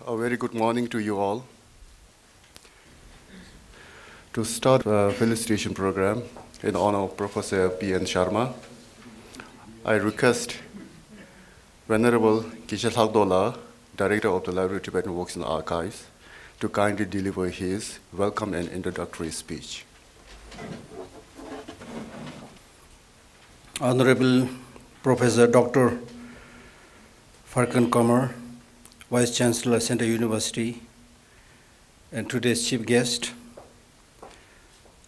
A very good morning to you all. To start the Felicitation program in honor of Professor P.N. Sharma, I request Venerable Kishal Hagdola, Director of the Library of Tibetan Works and Archives, to kindly deliver his welcome and introductory speech. Honorable Professor Dr. Farkan Kamar, Vice Chancellor, Central University, and today's chief guest,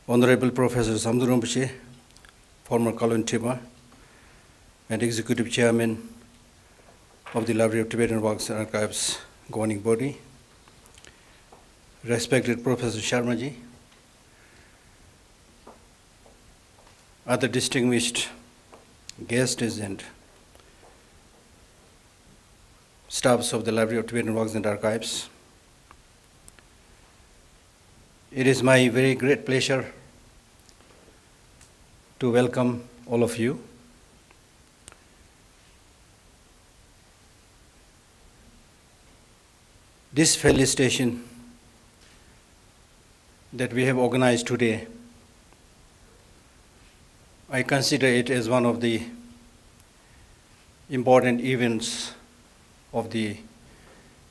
Honorable Professor Samdhu Rinpoche, former Kalun Tima, and Executive Chairman of the Library of Tibetan Works and Archives Governing Body, respected Professor Sharma ji, other distinguished guests and staffs of the Library of Tibetan Works and Archives. It is my very great pleasure to welcome all of you. This felicitation that we have organized today, I consider it as one of the important events of the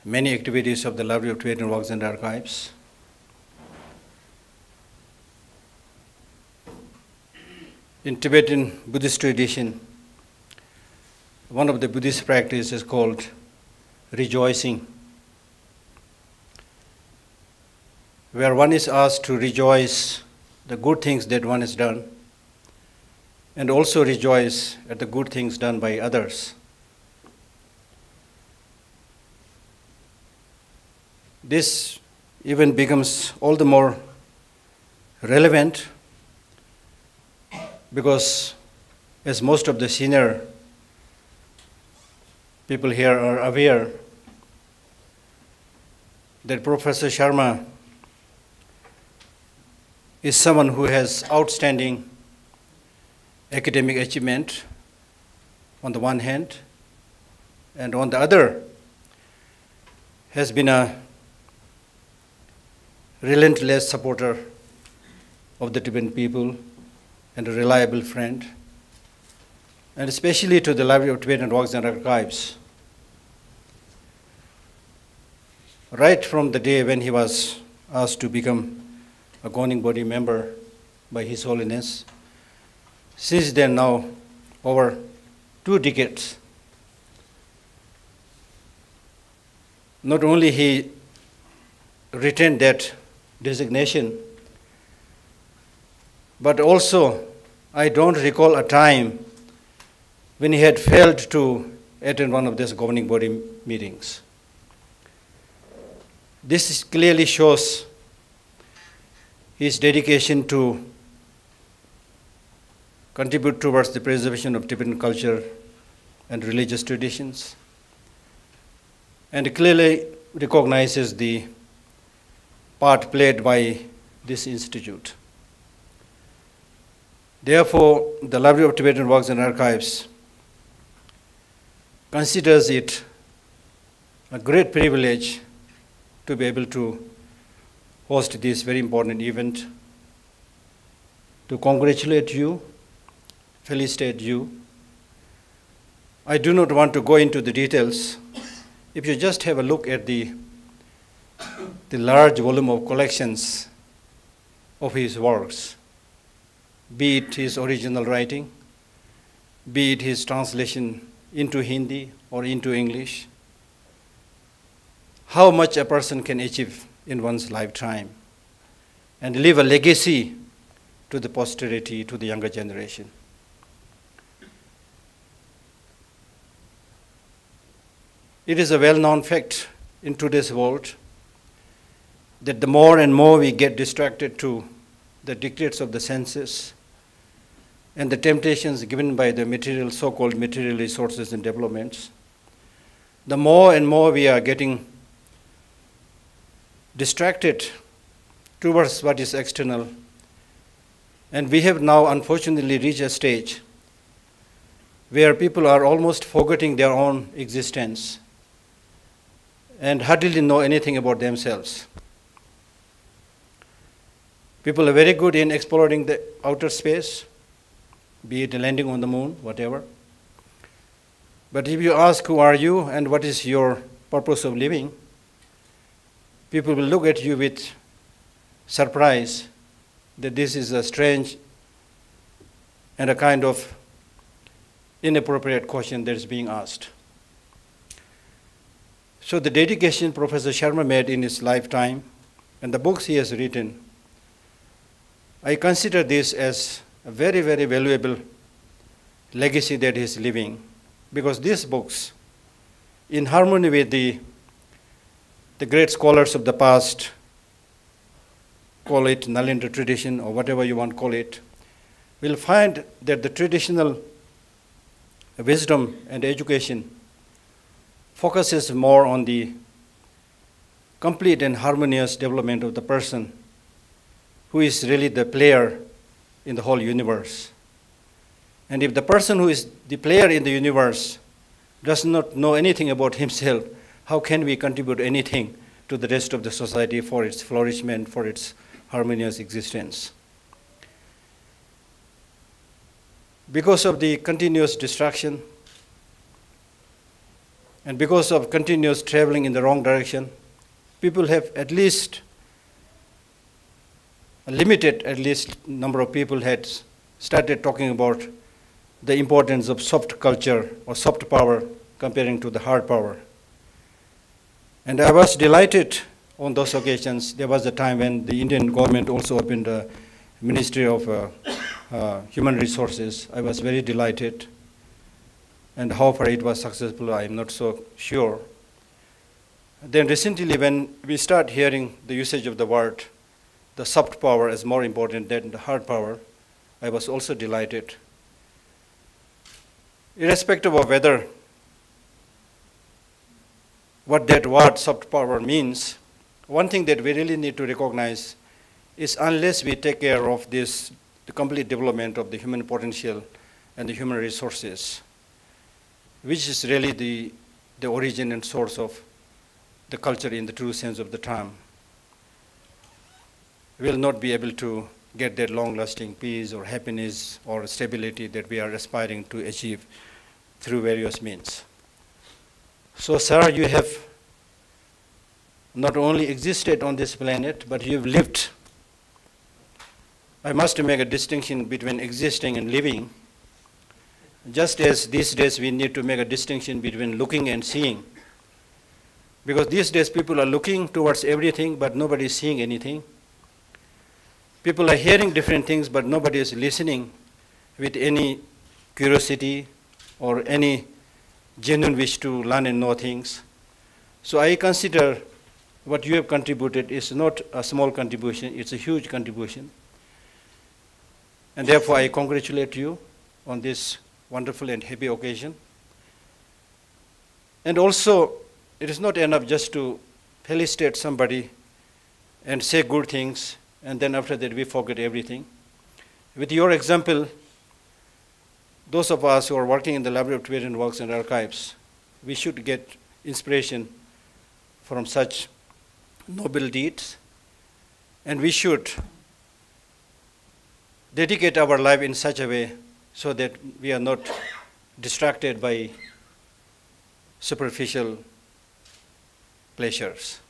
many activities of the Library of Tibetan Works and Archives. In Tibetan Buddhist tradition, one of the Buddhist practices is called rejoicing, where one is asked to rejoice the good things that one has done and also rejoice at the good things done by others. This even becomes all the more relevant because, as most of the senior people here are aware, that Professor Sharma is someone who has outstanding academic achievement on the one hand, and on the other has been a relentless supporter of the Tibetan people and a reliable friend, and especially to the Library of Tibetan Works and Archives. Right from the day when he was asked to become a governing body member by His Holiness, since then now over 2 decades, not only he retained that designation, but also I don't recall a time when he had failed to attend one of these governing body meetings. This clearly shows his dedication to contribute towards the preservation of Tibetan culture and religious traditions, and clearly recognizes the part played by this institute. Therefore, the Library of Tibetan Works and Archives considers it a great privilege to be able to host this very important event, to congratulate you, felicitate you. I do not want to go into the details. If you just have a look at the large volume of collections of his works, be it his original writing, be it his translation into Hindi or into English, how much a person can achieve in one's lifetime and leave a legacy to the posterity, to the younger generation. It is a well-known fact in today's world that the more and more we get distracted to the dictates of the senses and the temptations given by the material, so-called material resources and developments, the more and more we are getting distracted towards what is external. And we have now unfortunately reached a stage where people are almost forgetting their own existence and hardly know anything about themselves. People are very good in exploring the outer space, be it landing on the moon, whatever. But if you ask who are you and what is your purpose of living, people will look at you with surprise that this is a strange and a kind of inappropriate question that is being asked. So the dedication Professor Sharma made in his lifetime and the books he has written, I consider this as a very, very valuable legacy that he is leaving, because these books, in harmony with the great scholars of the past, call it Nalendra tradition or whatever you want to call it, will find that the traditional wisdom and education focuses more on the complete and harmonious development of the person who is really the player in the whole universe. And if the person who is the player in the universe does not know anything about himself, how can we contribute anything to the rest of the society for its flourishment, for its harmonious existence? Because of the continuous distraction and because of continuous traveling in the wrong direction, people have at least a limited, number of people had started talking about the importance of soft culture or soft power comparing to the hard power. And I was delighted on those occasions. There was a time when the Indian government also opened a Ministry of Human Resources. I was very delighted. And how far it was successful, I am not so sure. Then recently, when we start hearing the usage of the word, the soft power is more important than the hard power, I was also delighted. Irrespective of whether what that word soft power means, one thing that we really need to recognize is unless we take care of this, the complete development of the human potential and the human resources, which is really the origin and source of the culture in the true sense of the term, we will not be able to get that long-lasting peace or happiness or stability that we are aspiring to achieve through various means. So, sir, you have not only existed on this planet, but you have lived. I must make a distinction between existing and living, just as these days we need to make a distinction between looking and seeing. Because these days people are looking towards everything, but nobody is seeing anything. People are hearing different things, but nobody is listening with any curiosity or any genuine wish to learn and know things. So I consider what you have contributed is not a small contribution, it's a huge contribution. And therefore I congratulate you on this wonderful and happy occasion. And also, it is not enough just to felicitate somebody and say good things, and then after that we forget everything. With your example, those of us who are working in the Library of Tibetan Works and Archives, we should get inspiration from such noble deeds, and we should dedicate our life in such a way so that we are not distracted by superficial pleasures.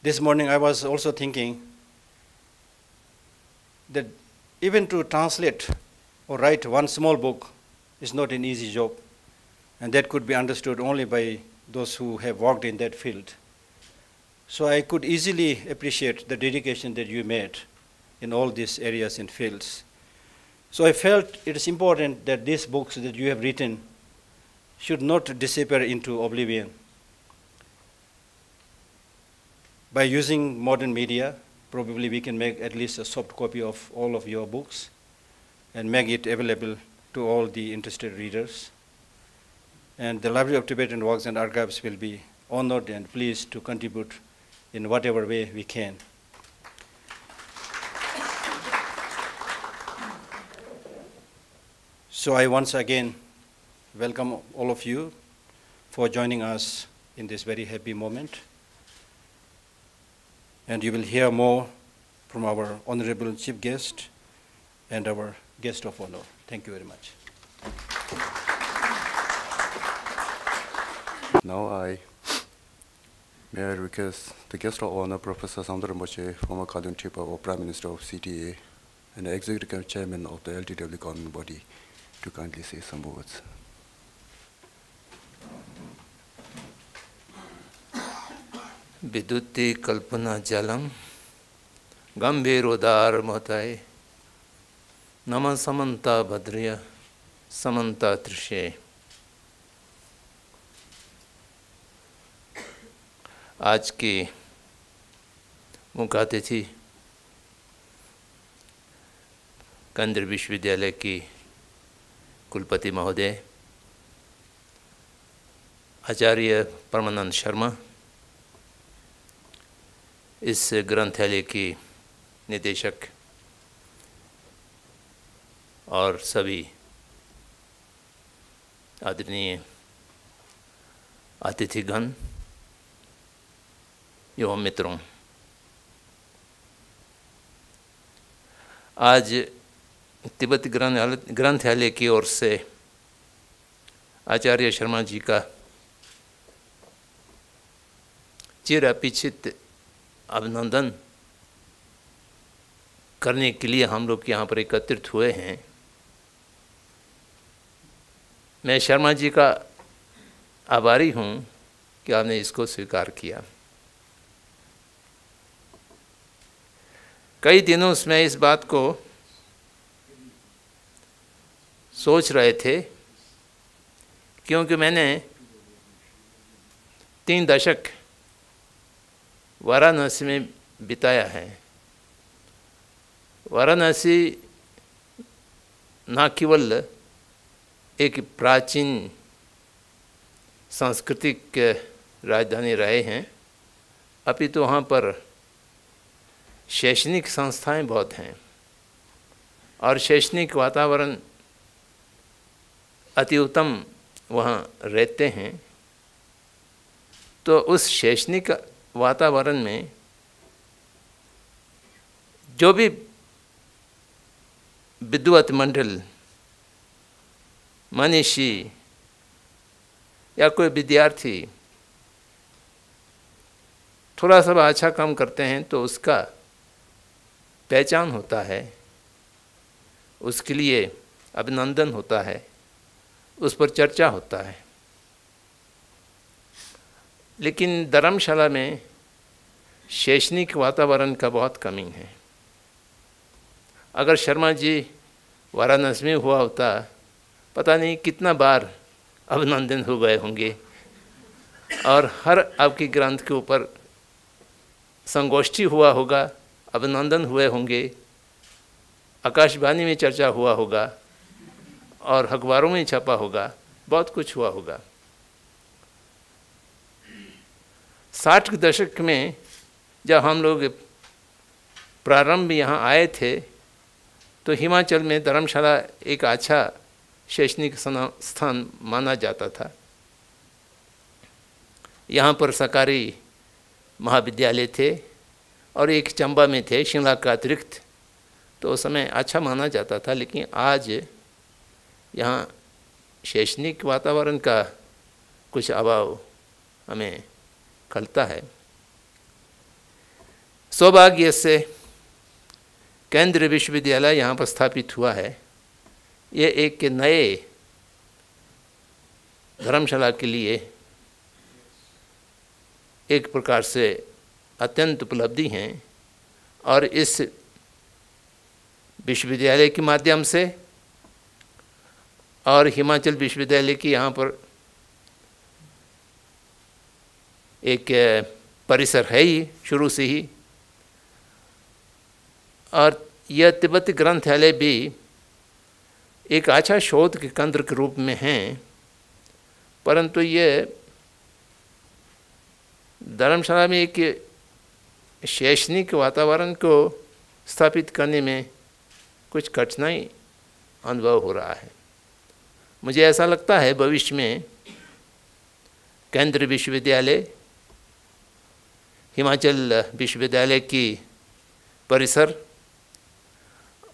This morning I was also thinking that even to translate or write one small book is not an easy job, and that could be understood only by those who have worked in that field. So I could easily appreciate the dedication that you made in all these areas and fields. So I felt it is important that these books that you have written should not disappear into oblivion. By using modern media, probably we can make at least a soft copy of all of your books and make it available to all the interested readers. And the Library of Tibetan Works and Archives will be honored and pleased to contribute in whatever way we can. So I once again welcome all of you for joining us in this very happy moment. And you will hear more from our honorable chief guest and our guest of honor. Thank you very much. Now may I request the guest of honor, Professor Samdara, former Khalun Chief or Prime Minister of CTA and the Executive Chairman of the LTWA Governing Body, to kindly say some words. विद्युति कल्पना जलम गंभीरोदार मताय नम समन्ता भद्रिय समन्ता त्रिशे। आज की मुख्य अतिथि केंद्रीय विश्वविद्यालय की कुलपति महोदय आचार्य परमानंद शर्मा, इस ग्रंथालय की निदेशक और सभी आदरणीय अतिथिगण एवं मित्रों, आज तिब्बत ग्रंथालय की ओर से आचार्य शर्मा जी का चिर अपेक्षित अभिनंदन करने के लिए हम लोग यहाँ पर एकत्रित हुए हैं। मैं शर्मा जी का आभारी हूँ कि आपने इसको स्वीकार किया। कई दिनों से मैं इस बात को सोच रहे थे, क्योंकि मैंने 3 दशक वाराणसी में बिताया है। वाराणसी न केवल एक प्राचीन सांस्कृतिक राजधानी रहे हैं, अपितु वहाँ पर शैक्षणिक संस्थाएं बहुत हैं और शैक्षणिक वातावरण अति उत्तम वहाँ रहते हैं। तो उस शैक्षणिक वातावरण में जो भी विद्वत मंडल, मनीषी या कोई विद्यार्थी थोड़ा सा अच्छा काम करते हैं तो उसका पहचान होता है, उसके लिए अभिनंदन होता है, उस पर चर्चा होता है। लेकिन धर्मशाला में शैक्षणिक वातावरण का बहुत कमी है। अगर शर्मा जी वाराणसी में हुआ होता, पता नहीं कितना बार अभिनंदन हो गए होंगे और हर आपकी ग्रंथ के ऊपर संगोष्ठी हुआ होगा, अभिनंदन हुए होंगे, आकाशवाणी में चर्चा हुआ होगा और अखबारों में छपा होगा, बहुत कुछ हुआ होगा। 60 के दशक में जब हम लोग प्रारंभ यहाँ आए थे तो हिमाचल में धर्मशाला एक अच्छा शैक्षणिक स्थान माना जाता था। यहाँ पर सरकारी महाविद्यालय थे और एक चंबा में थे, शिमला का अतिरिक्त, तो उस समय अच्छा माना जाता था। लेकिन आज यहाँ शैक्षणिक वातावरण का कुछ अभाव हमें खलता है। सौभाग्य से केंद्रीय विश्वविद्यालय यहाँ पर स्थापित हुआ है। ये एक नए धर्मशाला के लिए एक प्रकार से अत्यंत उपलब्धि हैं और इस विश्वविद्यालय के माध्यम से और हिमाचल विश्वविद्यालय की यहाँ पर एक परिसर है ही शुरू से ही, और यह तिब्बती ग्रंथालय भी एक अच्छा शोध के केंद्र के रूप में हैं। परंतु ये धर्मशाला में एक शैक्षणिक वातावरण को स्थापित करने में कुछ कठिनाई अनुभव हो रहा है। मुझे ऐसा लगता है भविष्य में केंद्रीय विश्वविद्यालय, हिमाचल विश्वविद्यालय की परिसर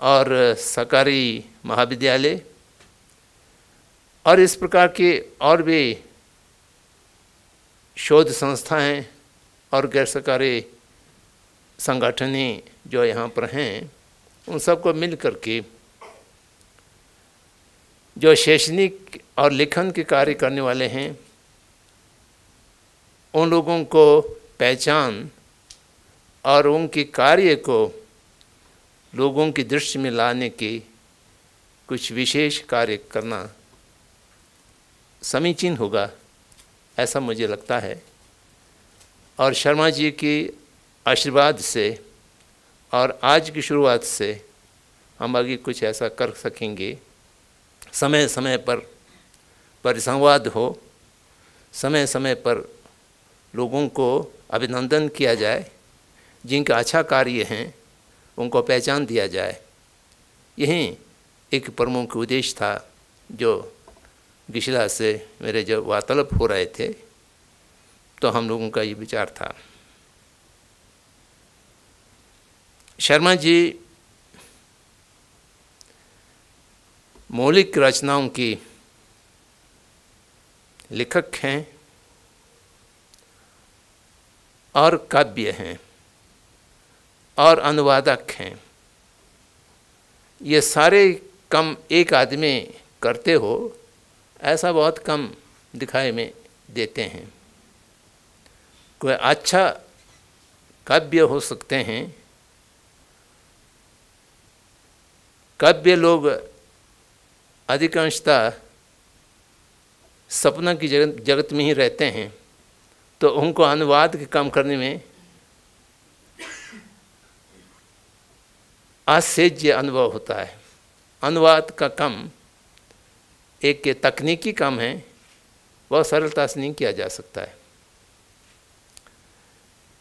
और सरकारी महाविद्यालय और इस प्रकार के और भी शोध संस्थाएं और गैर सरकारी संगठनें जो यहाँ पर हैं, उन सबको मिल कर के जो शैक्षणिक और लेखन के कार्य करने वाले हैं, उन लोगों को पहचान और उनके कार्य को लोगों की दृष्टि में लाने के कुछ विशेष कार्य करना समीचीन होगा, ऐसा मुझे लगता है। और शर्मा जी की आशीर्वाद से और आज की शुरुआत से हम आगे कुछ ऐसा कर सकेंगे। समय समय पर परिसंवाद हो, समय समय पर लोगों को अभिनंदन किया जाए, जिनका अच्छा कार्य हैं उनको पहचान दिया जाए। यही एक प्रमुख उद्देश्य था जो गिशिला से मेरे जब वार्तालाप हो रहे थे तो हम लोगों का ये विचार था। शर्मा जी मौलिक रचनाओं की लेखक हैं और काव्य हैं और अनुवादक हैं। ये सारे काम एक आदमी करते हो, ऐसा बहुत कम दिखाई में देते हैं। कोई अच्छा काव्य हो सकते हैं, काव्य लोग अधिकांशतः सपना की जगत में ही रहते हैं, तो उनको अनुवाद के काम करने में आश्चर्य अनुभव होता है। अनुवाद का काम एक तकनीकी काम है, वह सरलता से नहीं किया जा सकता है।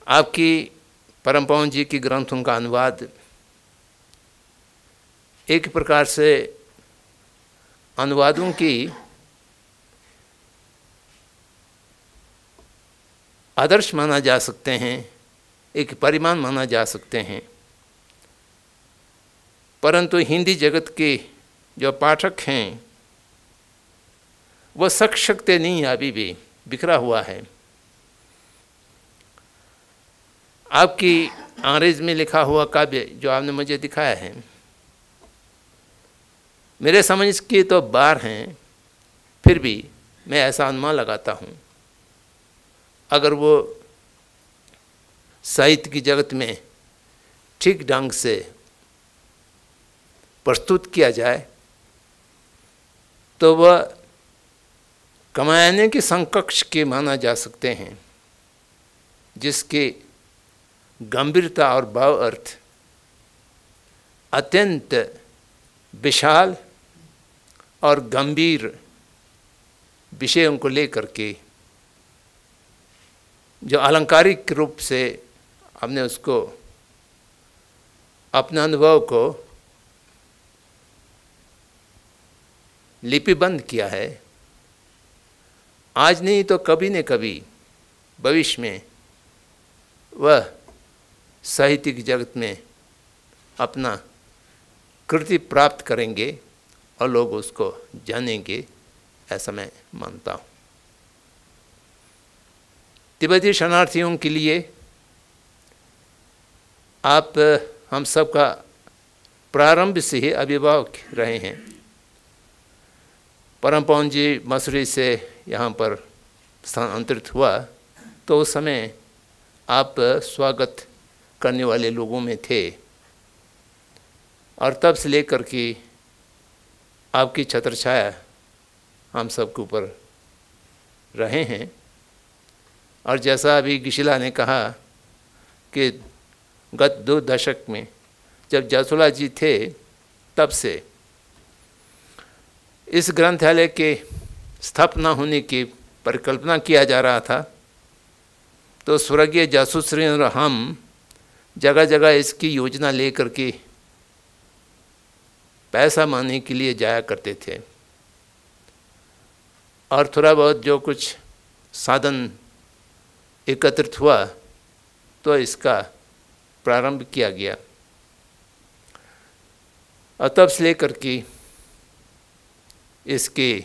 आपकी परमपावन जी की ग्रंथों का अनुवाद एक प्रकार से अनुवादों की आदर्श माना जा सकते हैं, एक परिमाण माना जा सकते हैं। परंतु हिंदी जगत के जो पाठक हैं वह सकते नहीं, अभी भी बिखरा हुआ है। आपकी अंग्रेज में लिखा हुआ काव्य जो आपने मुझे दिखाया है, मेरे समझ के तो बार हैं, फिर भी मैं ऐसा अनुमान लगाता हूँ, अगर वो साहित्य की जगत में ठीक ढंग से प्रस्तुत किया जाए तो वह कमाने के समकक्ष के माना जा सकते हैं, जिसके गंभीरता और भाव अर्थ अत्यंत विशाल और गंभीर विषयों को लेकर के जो अलंकारिक रूप से हमने उसको अपने अनुभव को लिपिबंद किया है। आज नहीं तो कभी न कभी भविष्य में वह साहित्यिक जगत में अपना कृति प्राप्त करेंगे और लोग उसको जानेंगे, ऐसा मैं मानता हूँ। तिब्बती शरणार्थियों के लिए आप हम सब का प्रारंभ से ही अभिभावक रहे हैं। परम पावन जी मसूरी से यहाँ पर स्थानांतरित हुआ तो उस समय आप स्वागत करने वाले लोगों में थे, और तब से लेकर के आपकी छत्रछाया हम सब के ऊपर रहे हैं। और जैसा अभी गिशिला ने कहा कि गत 2 दशक में जब जसोला जी थे, तब से इस ग्रंथालय के स्थापना होने की परिकल्पना किया जा रहा था, तो स्वर्गीय जासूसरी और हम जगह जगह इसकी योजना लेकर के पैसा मांगने के लिए जाया करते थे, और थोड़ा बहुत जो कुछ साधन एकत्रित हुआ तो इसका प्रारंभ किया गया। और तब से लेकर के इसके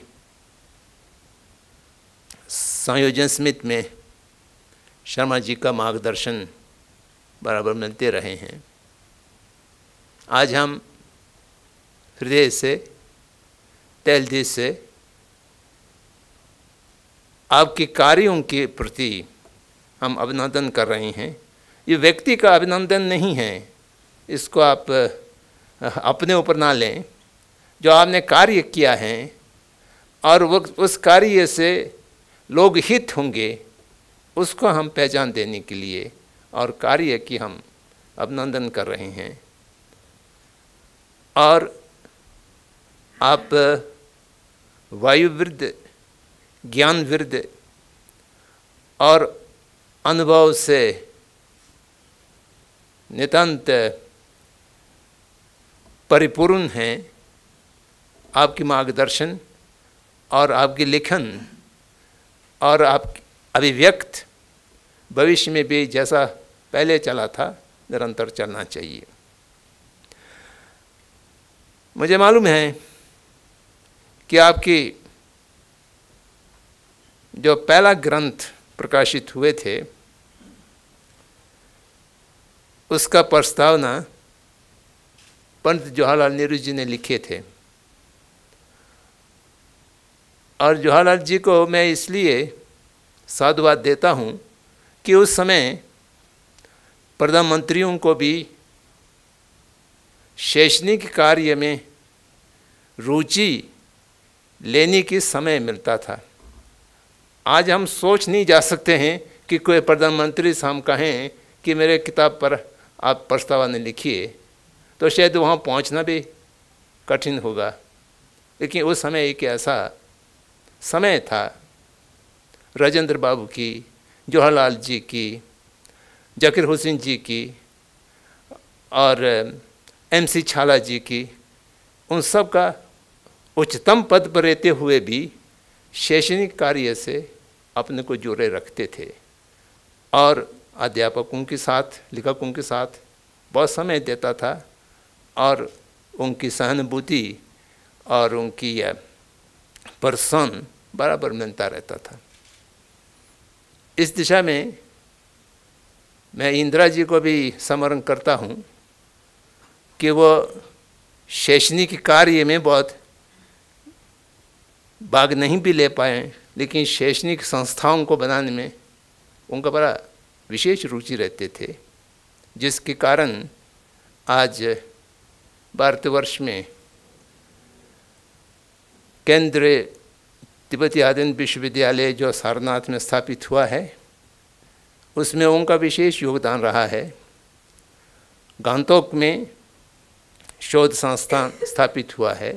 संयोजन समिति में शर्मा जी का मार्गदर्शन बराबर मिलते रहे हैं। आज हम हृदय से, तहे दिल से आपके कार्यों के प्रति हम अभिनंदन कर रहे हैं। ये व्यक्ति का अभिनंदन नहीं है, इसको आप अपने ऊपर ना लें। जो आपने कार्य किया है और वो उस कार्य से लोग हित होंगे, उसको हम पहचान देने के लिए और कार्य की हम अभिनंदन कर रहे हैं। और आप वायुवृद्ध, ज्ञानवृद्ध और अनुभव से नितांत परिपूर्ण हैं। आपकी मार्गदर्शन और आपकी लेखन और आप अभिव्यक्त भविष्य में भी जैसा पहले चला था निरंतर चलना चाहिए। मुझे मालूम है कि आपकी जो पहला ग्रंथ प्रकाशित हुए थे उसका प्रस्तावना पंडित जवाहरलाल नेहरू जी ने लिखे थे। और जवाहरलाल जी को मैं इसलिए साधुवाद देता हूँ कि उस समय प्रधानमंत्रियों को भी शैक्षणिक कार्य में रुचि लेने की समय मिलता था। आज हम सोच नहीं जा सकते हैं कि कोई प्रधानमंत्री से हम कहें कि मेरे किताब पर आप प्रस्तावना लिखिए, तो शायद वहाँ पहुँचना भी कठिन होगा। लेकिन उस समय एक ऐसा समय था, राजेंद्र बाबू की, जवाहरलाल जी की, जाकिर हुसैन जी की और MC छाला जी की, उन सब का उच्चतम पद पर रहते हुए भी शैक्षणिक कार्य से अपने को जोड़े रखते थे और अध्यापकों के साथ, लेखकों के साथ बहुत समय देता था और उनकी सहानुभूति और उनकी प्रोत्साहन बराबर मिलता रहता था। इस दिशा में मैं इंदिरा जी को भी स्मरण करता हूँ कि वो शैक्षणिक कार्य में बहुत भाग नहीं भी ले पाए, लेकिन शैक्षणिक संस्थाओं को बनाने में उनका बड़ा विशेष रुचि रहते थे, जिसके कारण आज भारतवर्ष में केंद्रीय तिब्बती आधुनिक विश्वविद्यालय जो सारनाथ में स्थापित हुआ है, उसमें उनका विशेष योगदान रहा है। गांगटोक में शोध संस्थान स्थापित हुआ है,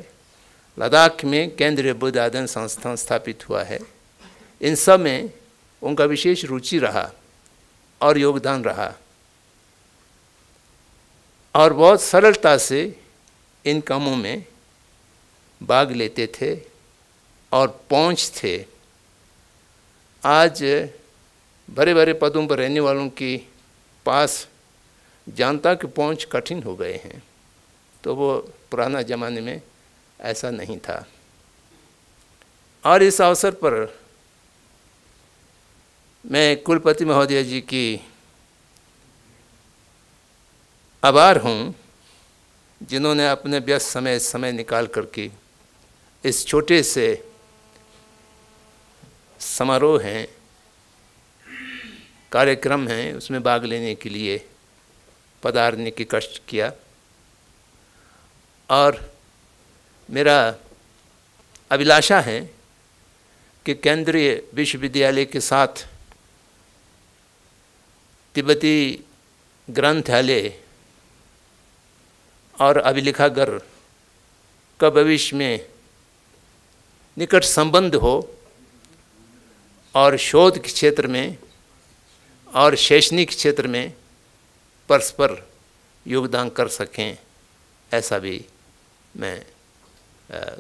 लद्दाख में केंद्रीय बुद्ध अध्ययन संस्थान स्थापित हुआ है। इन सब में उनका विशेष रुचि रहा और योगदान रहा और बहुत सरलता से इन कामों में भाग लेते थे और पहुँच थे। आज बड़े बड़े पदों पर रहने वालों के पास जनता की पहुँच कठिन हो गए हैं, तो वो पुराना ज़माने में ऐसा नहीं था। और इस अवसर पर मैं कुलपति महोदय जी की आभार हूँ, जिन्होंने अपने व्यस्त समय निकाल करके इस छोटे से समारोह हैं, कार्यक्रम हैं, उसमें भाग लेने के लिए पधारने की कष्ट किया। और मेरा अभिलाषा है कि केंद्रीय विश्वविद्यालय के साथ तिब्बती ग्रंथालय और अभिलेखागार का भविष्य में निकट संबंध हो और शोध के क्षेत्र में और शैक्षणिक क्षेत्र में परस्पर योगदान कर सकें, ऐसा भी मैं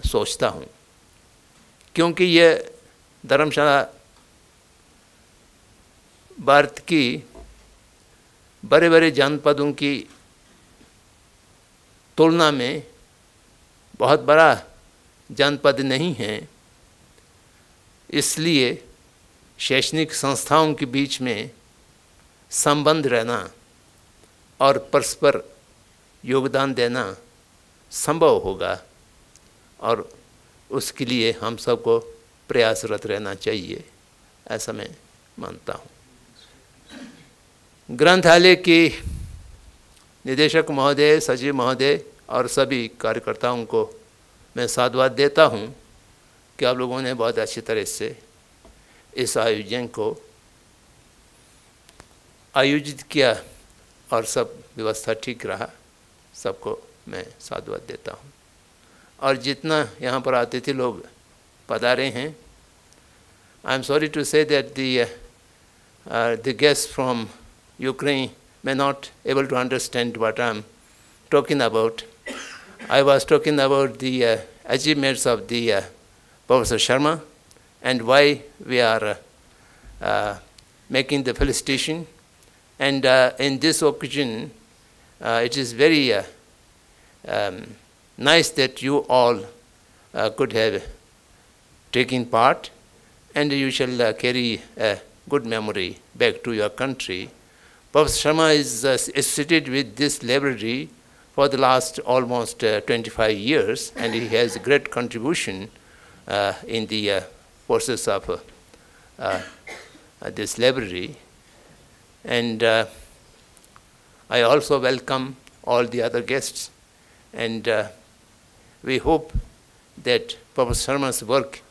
सोचता हूँ। क्योंकि ये धर्मशाला भारत की बड़े बड़े जनपदों की तुलना में बहुत बड़ा जनपद नहीं है, इसलिए शैक्षणिक संस्थाओं के बीच में संबंध रहना और परस्पर योगदान देना संभव होगा, और उसके लिए हम सबको प्रयासरत रहना चाहिए, ऐसा मैं मानता हूँ। ग्रंथालय के निदेशक महोदय, सचिव महोदय और सभी कार्यकर्ताओं को मैं साधुवाद देता हूँ कि आप लोगों ने बहुत अच्छी तरह से इस आयोजन को आयोजित किया और सब व्यवस्था ठीक रहा, सबको मैं साधुवाद देता हूँ। और जितना यहाँ पर अतिथि लोग पधारे हैं, I am sorry to say that the guests from Ukraine may not able to understand what I am talking about. I was talking about the achievements of the Professor Sharma and why we are making the felicitation. And in this occasion, it is very nice that you all could have taken part, and you shall carry a good memory back to your country. Professor Sharma is associated with this library for the last almost 25 years, and he has a great contribution in the process of this library. And I also welcome all the other guests, and we hope that Professor Sharma's work,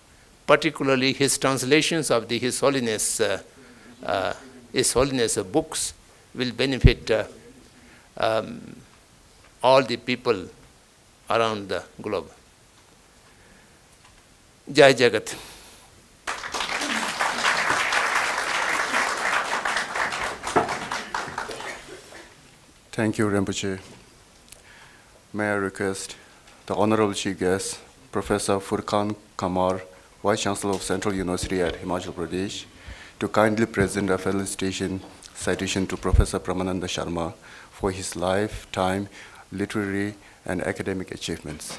particularly his translations of the His Holiness books, will benefit all the people around the globe. Jai Jagat. Thank you, Rinpoche. May I request the Honorable Chief Guest, Professor Furkan Kamar, Vice Chancellor of Central University at Himachal Pradesh, to kindly present a felicitation citation to Professor Parmananda Sharma for his lifetime literary and academic achievements.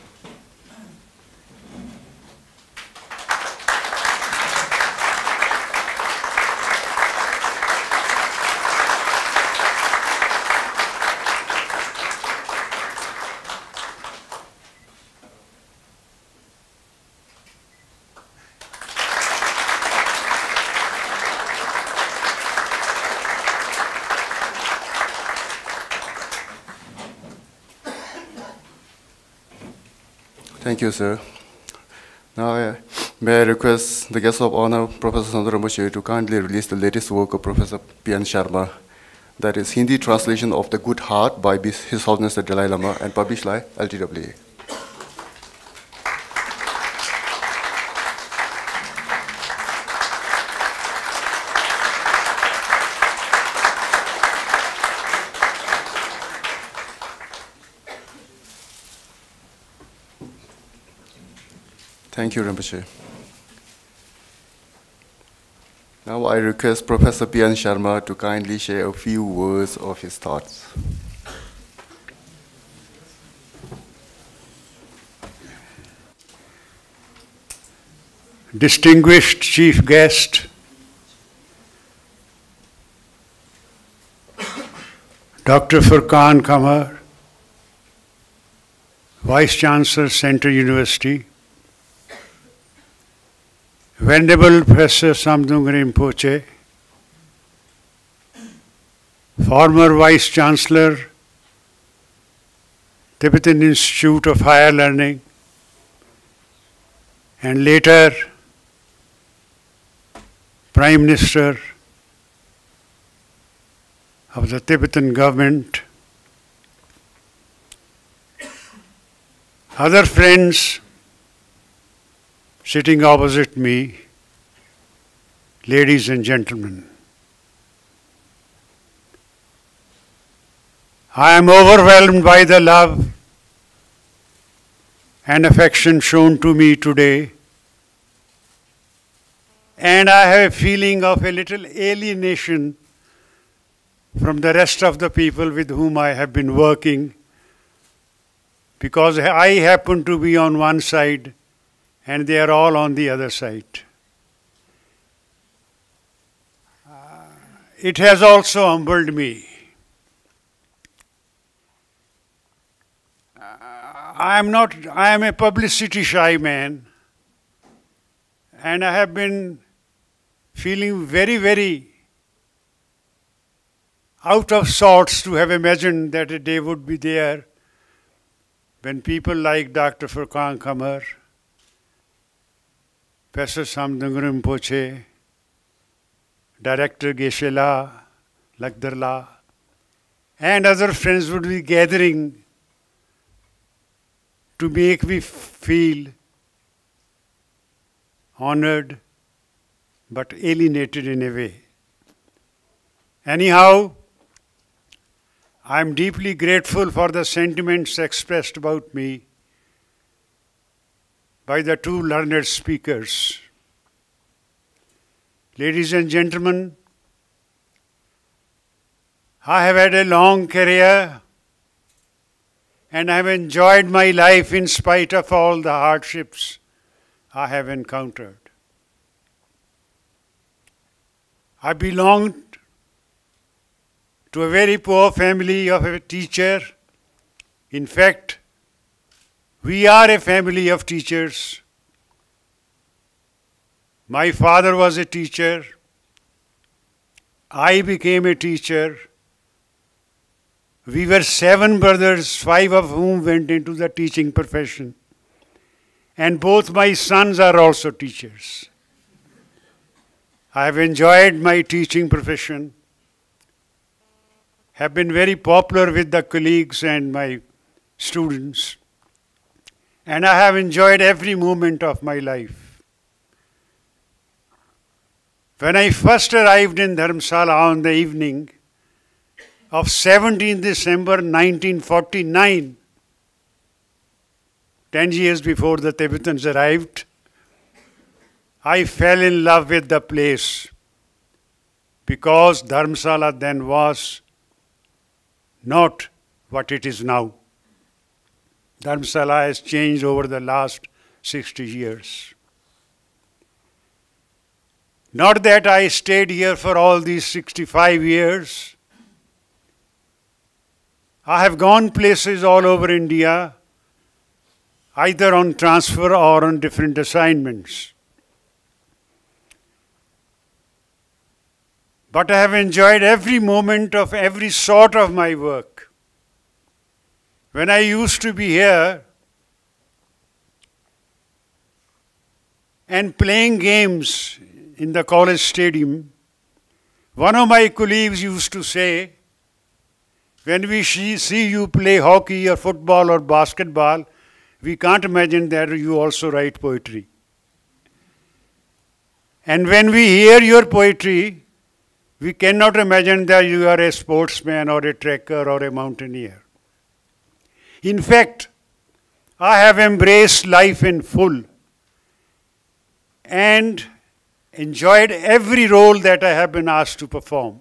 Thank you, sir. Now, may I request the guest of honor, Professor Sandra Rinpoche, to kindly release the latest work of Professor P.N. Sharma, that is Hindi translation of The Good Heart by His Holiness the Dalai Lama, and published by LTWA. Thank you, Rinpoche. Now I request Professor P.N. Sharma to kindly share a few words of his thoughts. Distinguished Chief Guest, Dr. Furkan Kamar, Vice Chancellor, Central University, Venerable Professor Samdung Rinpoche, former Vice Chancellor, Tibetan Institute of Higher Learning, and later Prime Minister of the Tibetan government, other friends sitting opposite me, ladies and gentlemen. I am overwhelmed by the love and affection shown to me today, and I have a feeling of a little alienation from the rest of the people with whom I have been working, because I happen to be on one side and they are all on the other side. It has also humbled me. I am a publicity shy man, and I have been feeling very, very out of sorts to have imagined that a day would be there when people like Dr. Furkan Kamar, Professor Samdung Rinpoche, Director Geshe-la, Lakdar-la, and other friends would be gathering to make me feel honored but alienated in a way. Anyhow, I am deeply grateful for the sentiments expressed about me by the two learned speakers. Ladies and gentlemen, I have had a long career and I have enjoyed my life in spite of all the hardships I have encountered. I belonged to a very poor family of a teacher. In fact, we are a family of teachers. My father was a teacher. I became a teacher. We were 7 brothers, 5 of whom went into the teaching profession. And both my sons are also teachers. I have enjoyed my teaching profession, have been very popular with the colleagues and my students, and I have enjoyed every moment of my life. When I first arrived in Dharamsala on the evening of 17 December 1949, 10 years before the Tibetans arrived, I fell in love with the place because Dharamsala then was not what it is now. Dharamsala has changed over the last 60 years. Not that I stayed here for all these 65 years. I have gone places all over India, either on transfer or on different assignments. But I have enjoyed every moment of every sort of my work. When I used to be here and playing games in the college stadium, one of my colleagues used to say, when we see you play hockey or football or basketball, we can't imagine that you also write poetry. And when we hear your poetry, we cannot imagine that you are a sportsman or a trekker or a mountaineer. In fact, I have embraced life in full and enjoyed every role that I have been asked to perform.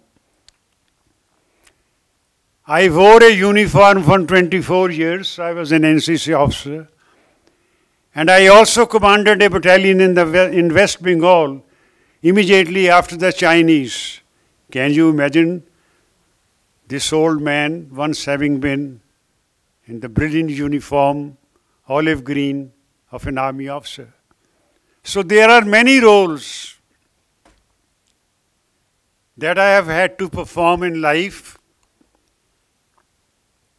I wore a uniform for 24 years. I was an NCC officer. And I also commanded a battalion in West Bengal immediately after the Chinese. Can you imagine this old man once having been in the brilliant uniform, olive green, of an army officer? So there are many roles that I have had to perform in life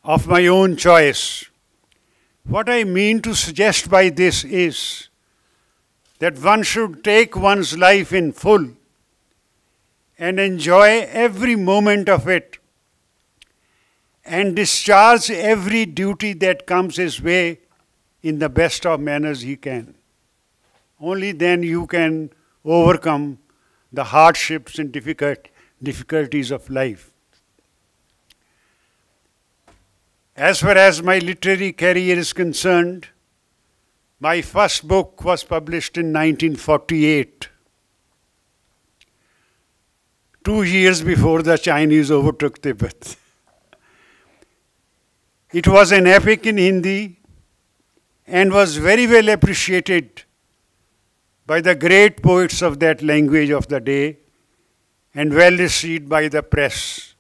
of my own choice. What I mean to suggest by this is that one should take one's life in full and enjoy every moment of it and discharge every duty that comes his way in the best of manners he can. Only then you can overcome the hardships and difficulties of life. As far as my literary career is concerned, my first book was published in 1948. 2 years before the Chinese overtook Tibet. It was an epic in Hindi and was very well appreciated by the great poets of that language of the day and well received by the press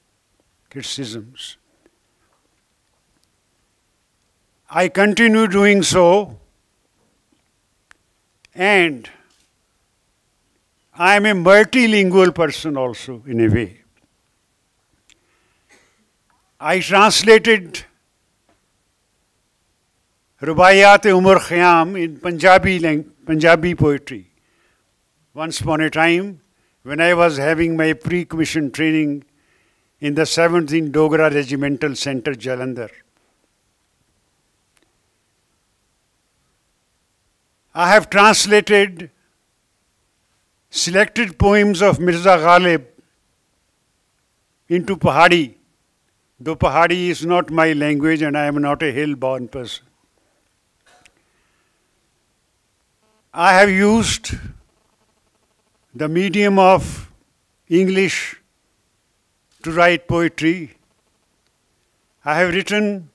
criticisms. I continue doing so, and I am a multilingual person also in a way. I translated Rubaiyat-e-Umar Khayyam in Punjabi poetry. Once upon a time, when I was having my pre-commission training in the 17th Dogra Regimental Center, Jalandhar. I have translated selected poems of Mirza Ghalib into Pahadi, though Pahadi is not my language and I am not a hill-born person. I have used the medium of English to write poetry. I have written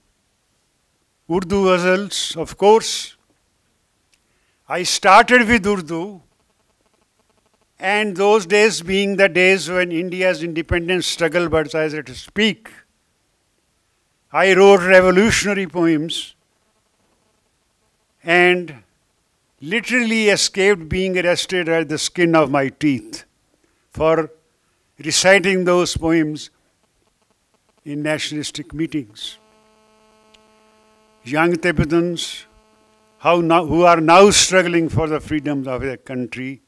Urdu ghazals, of course. I started with Urdu, and those days being the days when India's independence struggle was as at its peak, I wrote revolutionary poems and literally escaped being arrested at the skin of my teeth for reciting those poems in nationalistic meetings. Young Tibetans who are now struggling for the freedoms of their country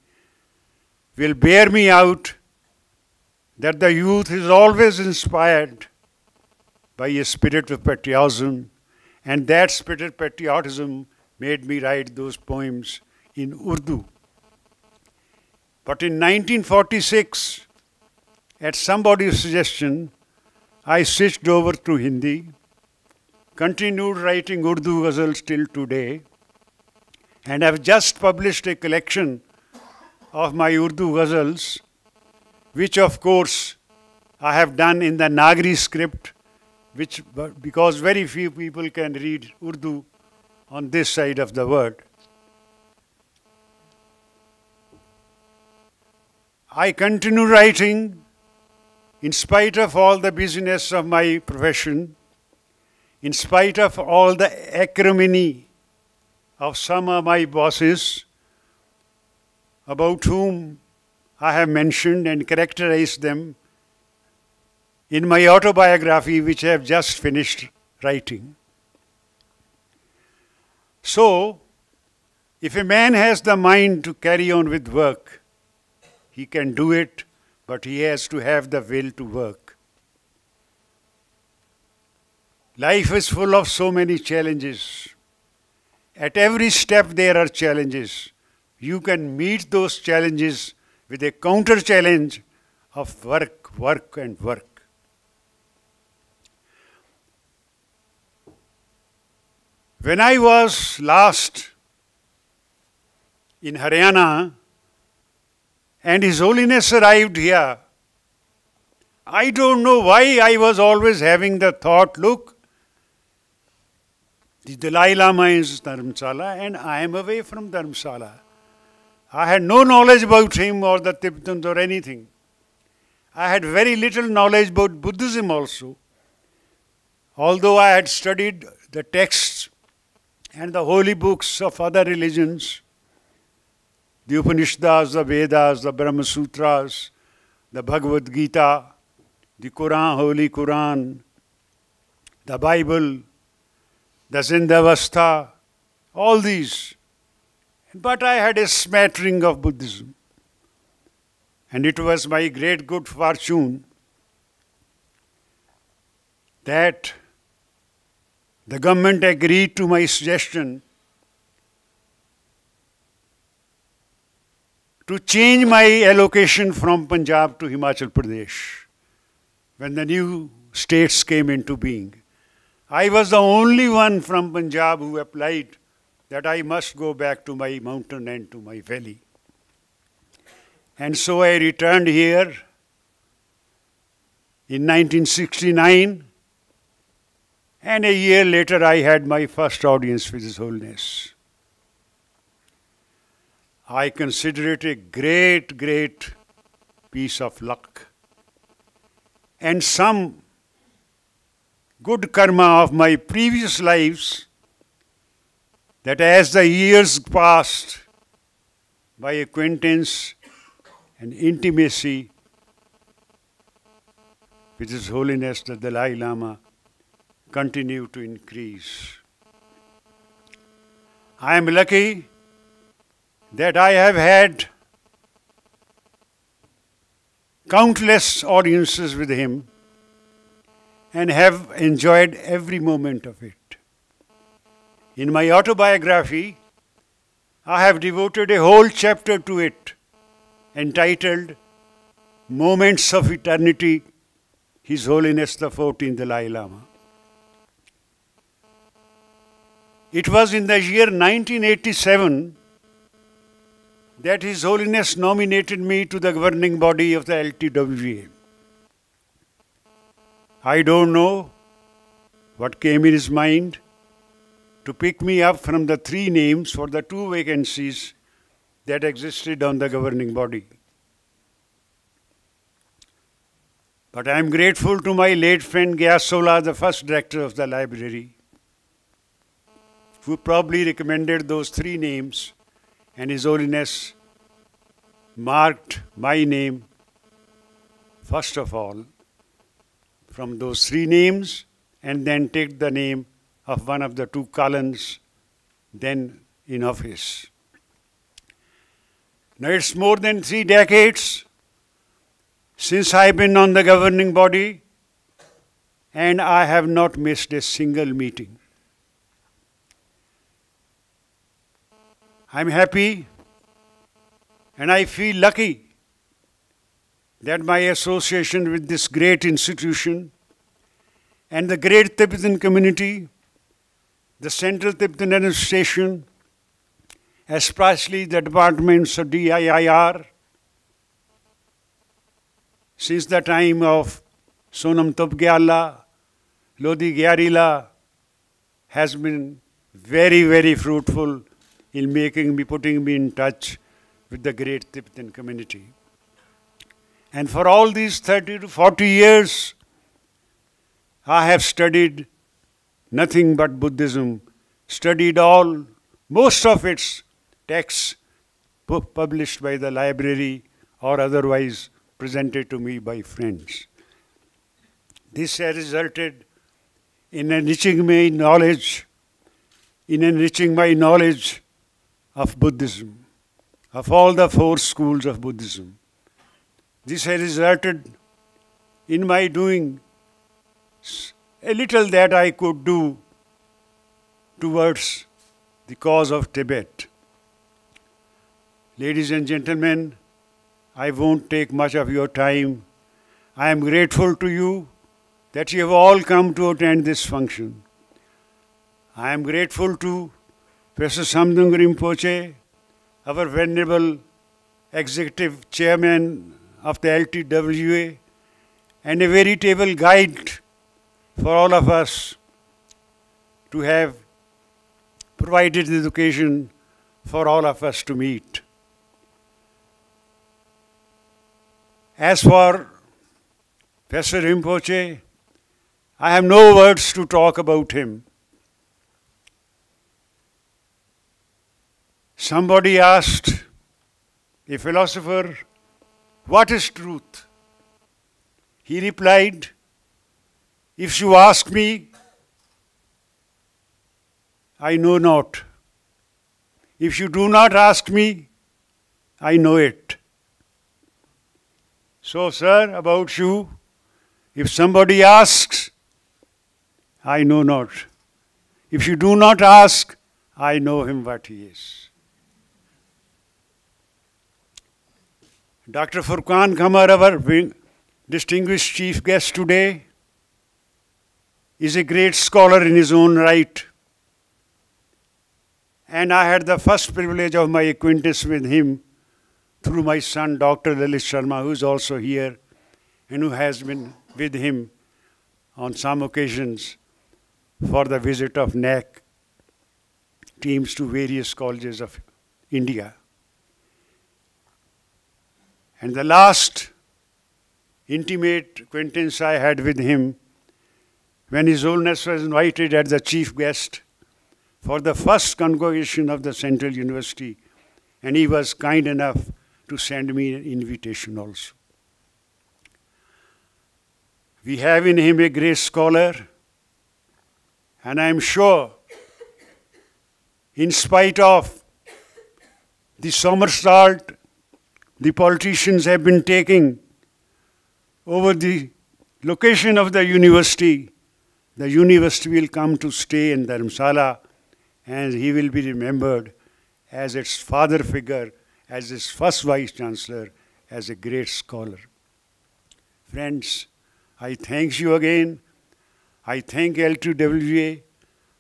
will bear me out that the youth is always inspired by a spirit of patriotism, and that spirit of patriotism made me write those poems in Urdu. But in 1946, at somebody's suggestion, I switched over to Hindi, continued writing Urdu ghazals till today, and have just published a collection of my Urdu ghazals, which of course I have done in the Nagari script, because very few people can read Urdu on this side of the world. I continue writing in spite of all the busyness of my profession, in spite of all the acrimony of some of my bosses, about whom I have mentioned and characterized them in my autobiography, which I have just finished writing. So, if a man has the mind to carry on with work, he can do it, but he has to have the will to work. Life is full of so many challenges. At every step there are challenges. You can meet those challenges with a counter challenge of work, work and work. When I was last in Haryana and His Holiness arrived here, I don't know why I was always having the thought, look, the Dalai Lama is Dharamsala and I am away from Dharamsala. I had no knowledge about him or the Tibetans or anything. I had very little knowledge about Buddhism also. Although I had studied the texts and the holy books of other religions, the Upanishads, the Vedas, the Brahma Sutras, the Bhagavad Gita, the Quran, Holy Quran, the Bible, the Zindavastha, all these. But I had a smattering of Buddhism. And it was my great good fortune that the government agreed to my suggestion to change my allocation from Punjab to Himachal Pradesh when the new states came into being. I was the only one from Punjab who applied that I must go back to my mountain and to my valley. And so I returned here in 1969, and a year later I had my first audience with His Holiness. I consider it a great, great piece of luck and some good karma of my previous lives, that as the years passed, by acquaintance and intimacy with His Holiness the Dalai Lama continue to increase. I am lucky that I have had countless audiences with him and have enjoyed every moment of it. In my autobiography, I have devoted a whole chapter to it, entitled Moments of Eternity, His Holiness the 14th Dalai Lama. It was in the year 1987 that His Holiness nominated me to the governing body of the LTWA. I don't know what came in his mind to pick me up from the 3 names for the 2 vacancies that existed on the governing body. But I am grateful to my late friend Gyasola, the first director of the library, who probably recommended those 3 names, and His Holiness marked my name first of all from those 3 names, and then take the name of one of the 2 Kalans then in office. Now it's more than 3 decades since I've been on the governing body, and I have not missed a single meeting. I'm happy and I feel lucky that my association with this great institution and the great Tibetan community, the Central Tibetan Administration, especially the departments of DIIR, since the time of Sonam Topgyala, Lodi Gyarila, has been very, very fruitful in putting me in touch with the great Tibetan community. And for all these 30 to 40 years, I have studied nothing but Buddhism, studied most of its texts published by the library or otherwise presented to me by friends. This has resulted in enriching my knowledge of Buddhism, of all the 4 schools of Buddhism. This has resulted in my doing a little that I could do towards the cause of Tibet. Ladies and gentlemen, I won't take much of your time. I am grateful to you that you have all come to attend this function. I am grateful to Professor Samdung Rinpoche, our venerable executive chairman of the LTWA, and a veritable guide for all of us to have provided this occasion for all of us to meet. As for Professor Rinpoche, I have no words to talk about him. Somebody asked a philosopher, "What is truth?" He replied, "If you ask me, I know not. If you do not ask me, I know it." So, sir, about you, if somebody asks, I know not. If you do not ask, I know him what he is. Dr. Furqan Qamar, our distinguished chief guest today, is a great scholar in his own right. And I had the first privilege of my acquaintance with him through my son, Dr. Lalit Sharma, who is also here, and who has been with him on some occasions for the visit of NAC teams to various colleges of India. And the last intimate acquaintance I had with him when His Holiness was invited as the chief guest for the first convocation of the Central University, and he was kind enough to send me an invitation also. We have in him a great scholar, and I am sure, in spite of the somersault the politicians have been taking over the location of the university will come to stay in Dharamsala, and he will be remembered as its father figure, as its first vice-chancellor, as a great scholar. Friends, I thank you again. I thank LTWA.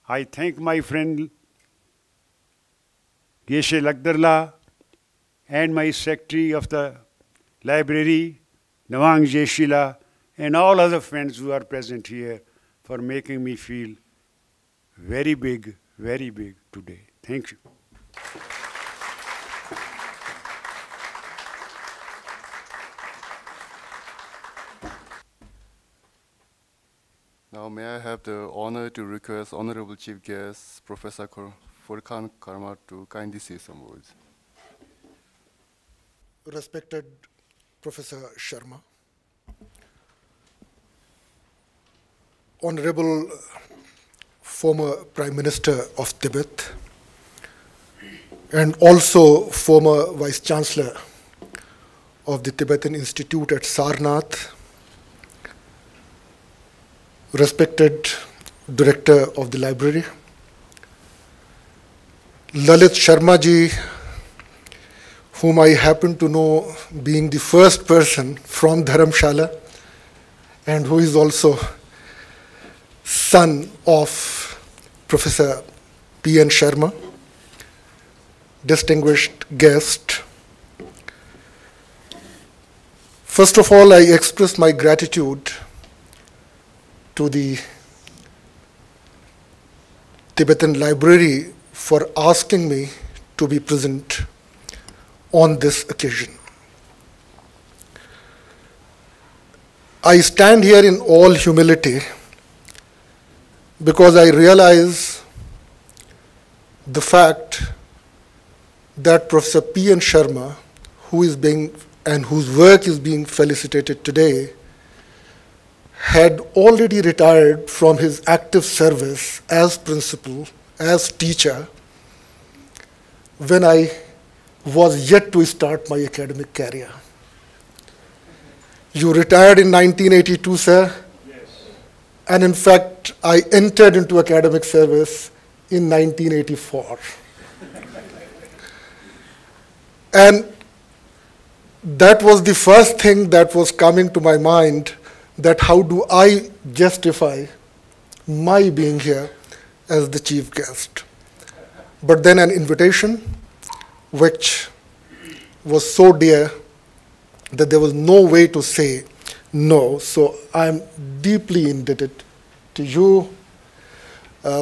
I thank my friend Geshe Lagdarla and my secretary of the library, Nawang Jeshila, and all other friends who are present here for making me feel very big today. Thank you. Now may I have the honor to request Honorable Chief Guest, Professor Furkan Karma, to kindly say some words. Respected Professor Sharma, Honorable former Prime Minister of Tibet, and also former Vice Chancellor of the Tibetan Institute at Sarnath, respected Director of the Library, Lalit Sharma ji, whom I happen to know being the first person from Dharamshala, and who is also son of Professor P.N. Sharma, distinguished guest. First of all, I express my gratitude to the Tibetan Library for asking me to be present on this occasion. I stand here in all humility because I realize the fact that Professor P.N. Sharma, whose work is being felicitated today, had already retired from his active service as principal, as teacher, when I was yet to start my academic career. You retired in 1982, sir? Yes. And in fact, I entered into academic service in 1984. And that was the first thing that was coming to my mind, that how do I justify my being here as the chief guest. But then an invitation which was so dear that there was no way to say no. So I'm deeply indebted to you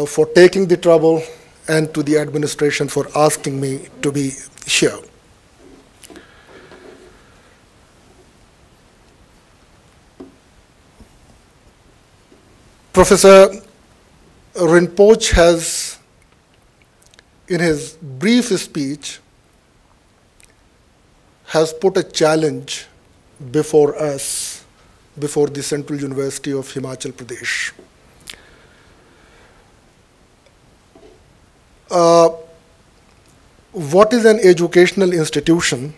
for taking the trouble, and to the administration for asking me to be here. Professor Rinpoche has, in his brief speech, has put a challenge before us, before the Central University of Himachal Pradesh. What is an educational institution?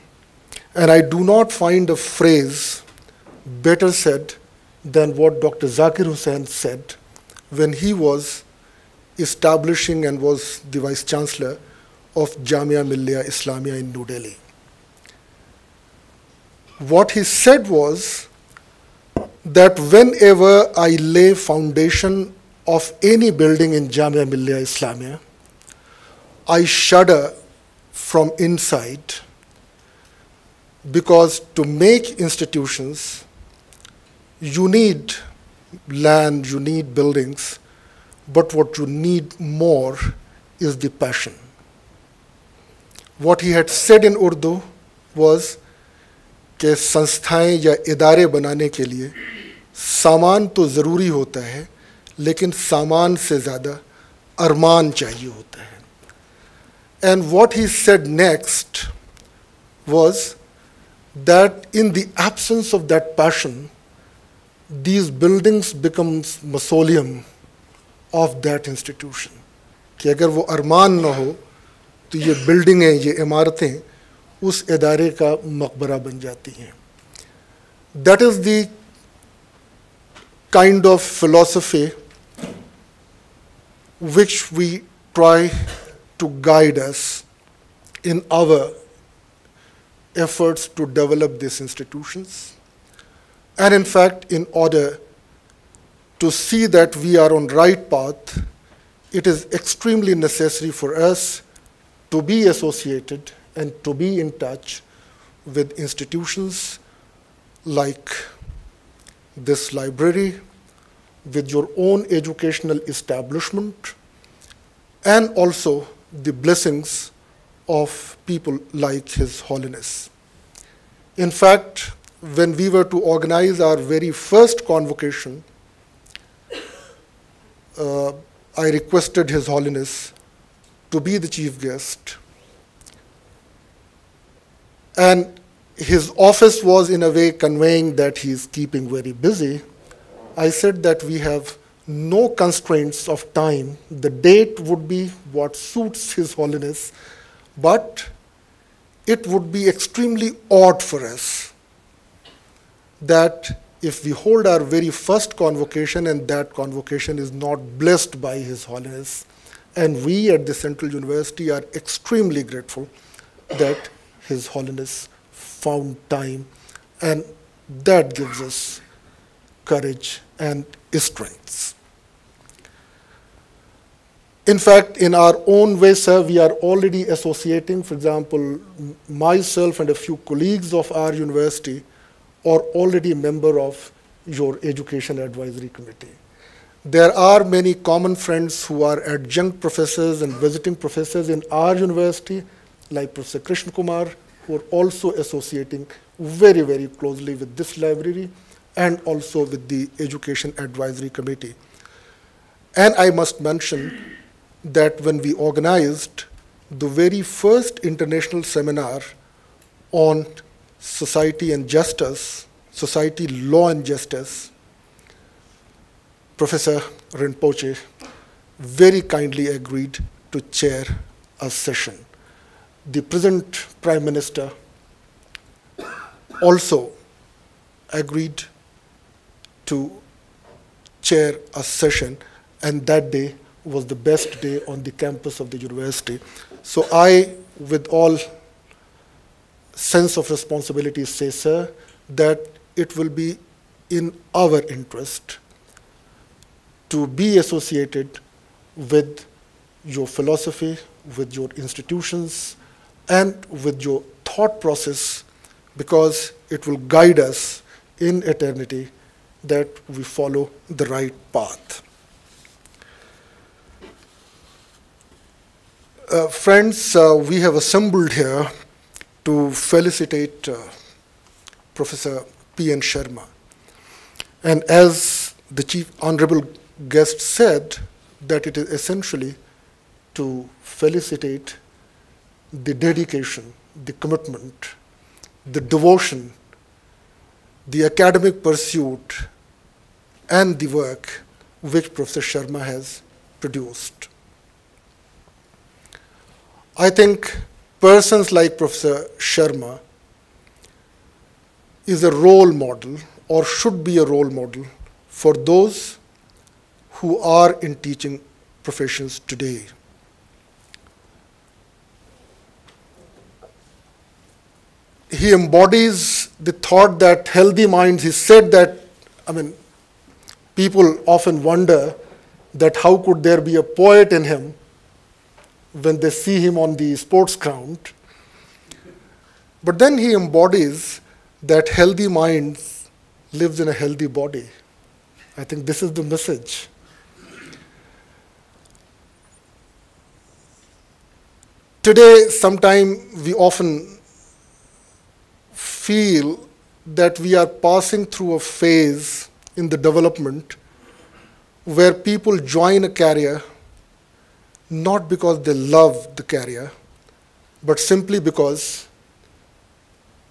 And I do not find a phrase better said than what Dr. Zakir Hussain said when he was establishing and was the Vice Chancellor of Jamia Millia Islamia in New Delhi. What he said was that whenever I lay foundation of any building in Jamia Millia Islamia, I shudder from inside, because to make institutions You need land, you need buildings, but what you need more is the passion. What he had said in Urdu was कि संस्थाएं या इदारे बनाने के लिए सामान तो ज़रूरी होता है, लेकिन सामान से ज़्यादा अरमान चाहिए होता है. And what he said next was that in the absence of that passion, these buildings becomes mausoleum of that institution. कि अगर वो अरमान न हो तो ये बिल्डिंगें, ये इमारतें उस इदारे का मकबरा बन जाती हैं. That is the kind of philosophy which we try to guide us in our efforts to develop these institutions. And in fact, in order to see that we are on right path, it is extremely necessary for us to be associated and to be in touch with institutions like this library, with your own educational establishment, and also the blessings of people like His Holiness. In fact, when we were to organize our very first convocation, I requested His Holiness to be the chief guest. And his office was in a way conveying that he is keeping very busy. I said that we have no constraints of time. The date would be what suits His Holiness, but it would be extremely odd for us that if we hold our very first convocation and that convocation is not blessed by His Holiness. And we at the Central University are extremely grateful that His Holiness found time, and that gives us courage and strength. In fact, in our own way, sir, we are already associating. For example, myself and a few colleagues of our university are already a member of your Education Advisory Committee. There are many common friends who are adjunct professors and visiting professors in our university, like Professor Krishna Kumar, who are also associating very, very closely with this library and also with the Education Advisory Committee. And I must mention that when we organized the very first international seminar on society and justice, society, law and justice, Professor Rinpoche very kindly agreed to chair a session. The present Prime Minister also agreed to chair a session, and that day was the best day on the campus of the university. So I, with all sense of responsibility, say, sir, that it will be in our interest to be associated with your philosophy, with your institutions, and with your thought process, because it will guide us in eternity that we follow the right path. Friends, we have assembled here to felicitate Professor P.N. Sharma. And as the Chief Honorable Guest said, that it is essentially to felicitate the dedication, the commitment, the devotion, the academic pursuit, and the work which Professor Sharma has produced. I think persons like Professor Sharma is a role model, or should be a role model, for those who are in teaching professions today. He embodies the thought that healthy minds, he said that, people often wonder that how could there be a poet in him when they see him on the sports ground. But then he embodies that healthy minds lives in a healthy body. I think this is the message. Today, sometimes we often feel that we are passing through a phase in the development where people join a career not because they love the career, but simply because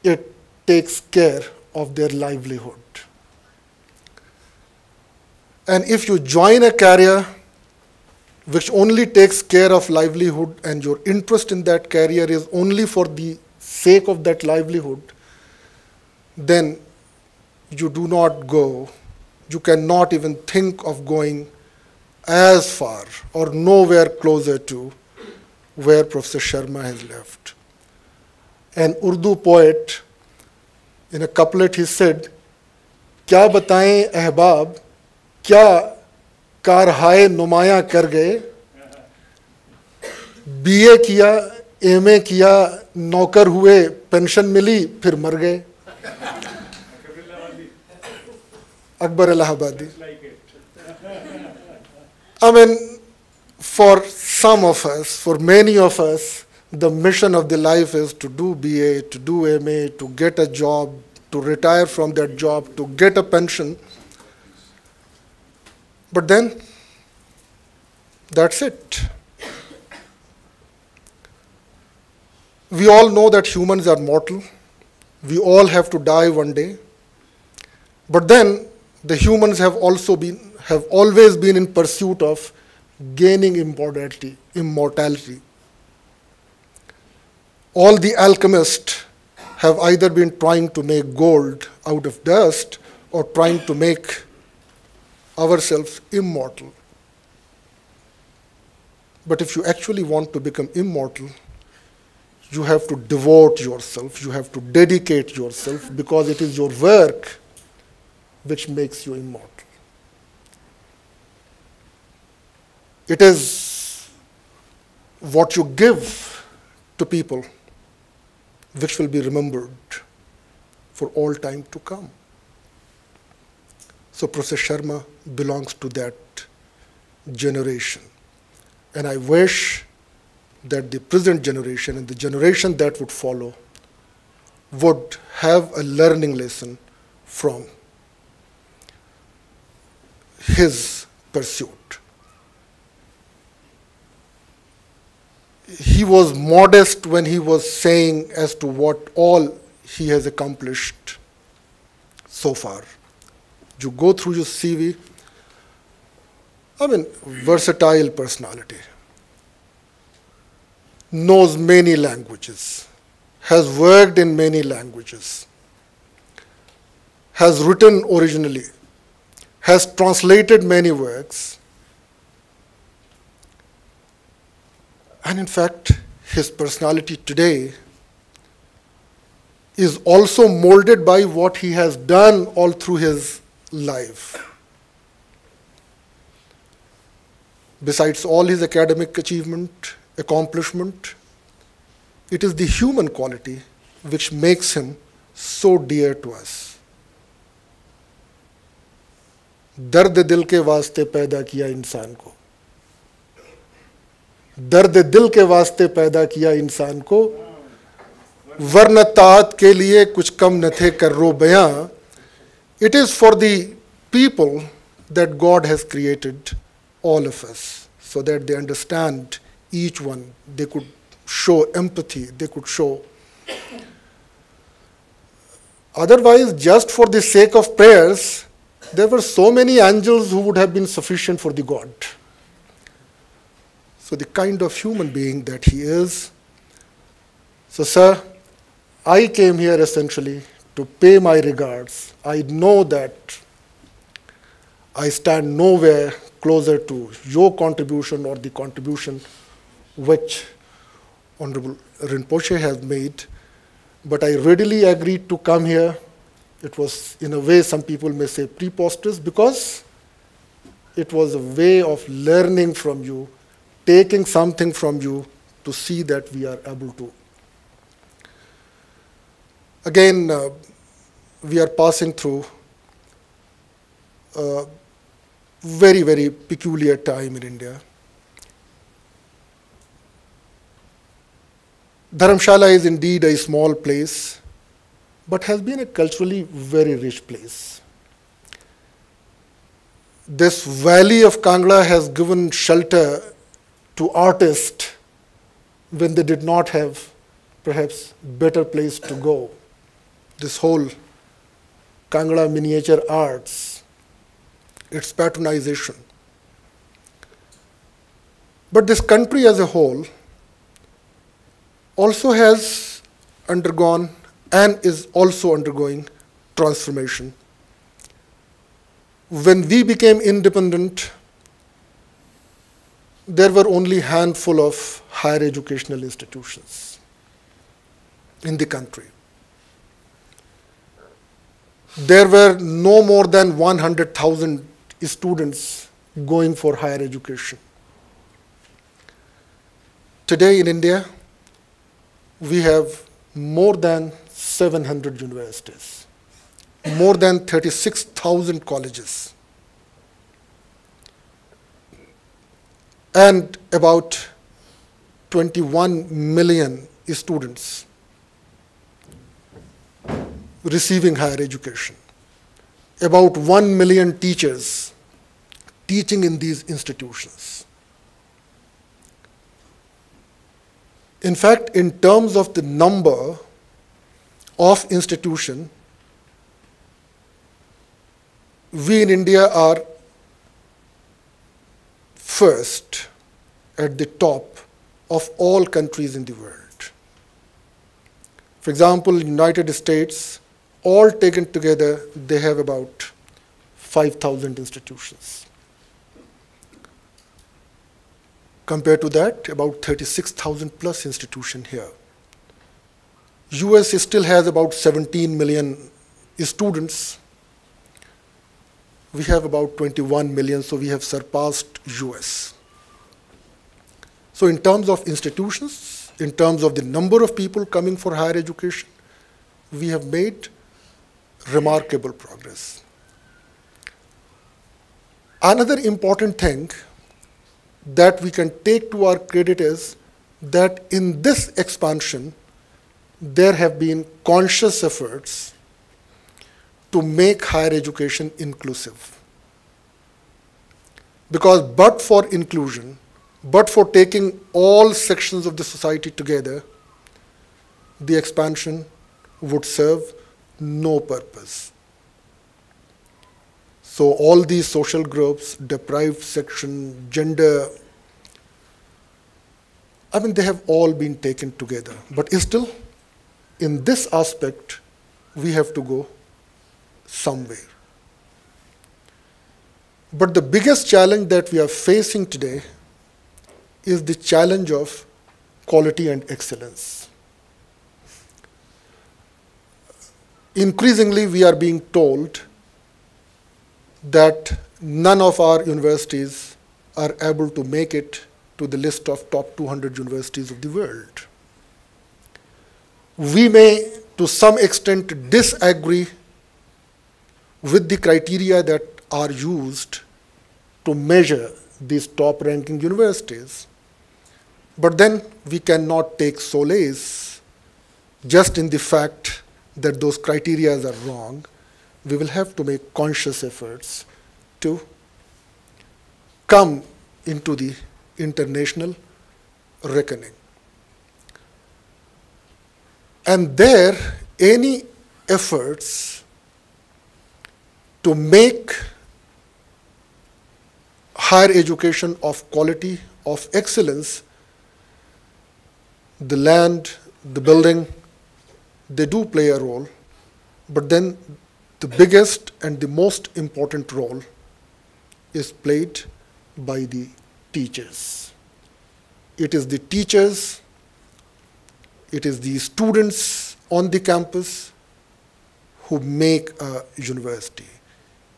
it takes care of their livelihood. And if you join a career which only takes care of livelihood and your interest in that career is only for the sake of that livelihood, then you do not go, you cannot even think of going as far or nowhere closer to where Professor Sharma has left. An Urdu poet, in a couplet he said, "Kya bataएं ahbab, kya कारहाए नुमाया कर गए, BA किया, MA किया, नौकर हुए, pension मिली, फिर मर गए." Akbar Allahabadi. I mean, for some of us, for many of us, the mission of the life is to do BA, to do MA, to get a job, to retire from that job, to get a pension. But then, that's it. We all know that humans are mortal. We all have to die one day. But then, the humans have always been in pursuit of gaining immortality. All the alchemists have either been trying to make gold out of dust or trying to make ourselves immortal. But if you actually want to become immortal, you have to devote yourself, you have to dedicate yourself, because it is your work which makes you immortal. It is what you give to people which will be remembered for all time to come. So Professor Sharma belongs to that generation. And I wish that the present generation and the generation that would follow would have a learning lesson from his pursuit. He was modest when he was saying as to what all he has accomplished so far. You go through your CV, I mean, versatile personality, knows many languages, has worked in many languages, has written originally, has translated many works, and in fact, his personality today is also molded by what he has done all through his life. Besides all his academic accomplishment, it is the human quality which makes him so dear to us. दर्द दिल के वास्ते पैदा किया इंसान को, दर्द दिल के वास्ते पैदा किया इंसान को, वरना तात के लिए कुछ कम न थे कर्रो बयां. It is for the people that God has created all of us, so that they understand each one, they could show empathy, they could show. Otherwise, just for the sake of prayers, there were so many angels who would have been sufficient for the God. So the kind of human being that he is. So sir, I came here essentially to pay my regards. I know that I stand nowhere closer to your contribution or the contribution which Honorable Rinpoche has made, but I readily agreed to come here. It was, in a way, some people may say preposterous, because it was a way of learning from you, taking something from you to see that we are able to. Again, we are passing through a very, very peculiar time in India. Dharamshala is indeed a small place, but has been a culturally very rich place. This valley of Kangla has given shelter to artists when they did not have perhaps better place to go. This whole Kangla miniature arts, its patronization. But this country as a whole also has undergone and is also undergoing transformation. When we became independent, there were only a handful of higher educational institutions in the country. There were no more than 100,000 students going for higher education. Today in India, we have more than 700 universities, more than 36,000 colleges, and about 21 million students receiving higher education, about 1 million teachers teaching in these institutions. In fact, in terms of the number of institutions, we in India are first at the top of all countries in the world. For example, United States, all taken together, they have about 5,000 institutions. Compared to that, about 36,000 plus institutions here. US still has about 17 million students. We have about 21 million, so we have surpassed US. So in terms of institutions, in terms of the number of people coming for higher education, we have made remarkable progress. Another important thing that we can take to our credit is that in this expansion, there have been conscious efforts to make higher education inclusive. Because but for inclusion, but for taking all sections of the society together, the expansion would serve no purpose. So all these social groups, deprived section, gender, I mean, they have all been taken together. But still, in this aspect, we have to go somewhere. But the biggest challenge that we are facing today is the challenge of quality and excellence. Increasingly, we are being told that none of our universities are able to make it to the list of top 200 universities of the world. We may, to some extent, disagree with the criteria that are used to measure these top-ranking universities. But then we cannot take solace just in the fact that those criteria are wrong. We will have to make conscious efforts to come into the international reckoning. And there, any efforts to make higher education of quality, of excellence, the land, the building, they do play a role, but then the biggest and the most important role is played by the teachers. It is the teachers, it is the students on the campus who make a university.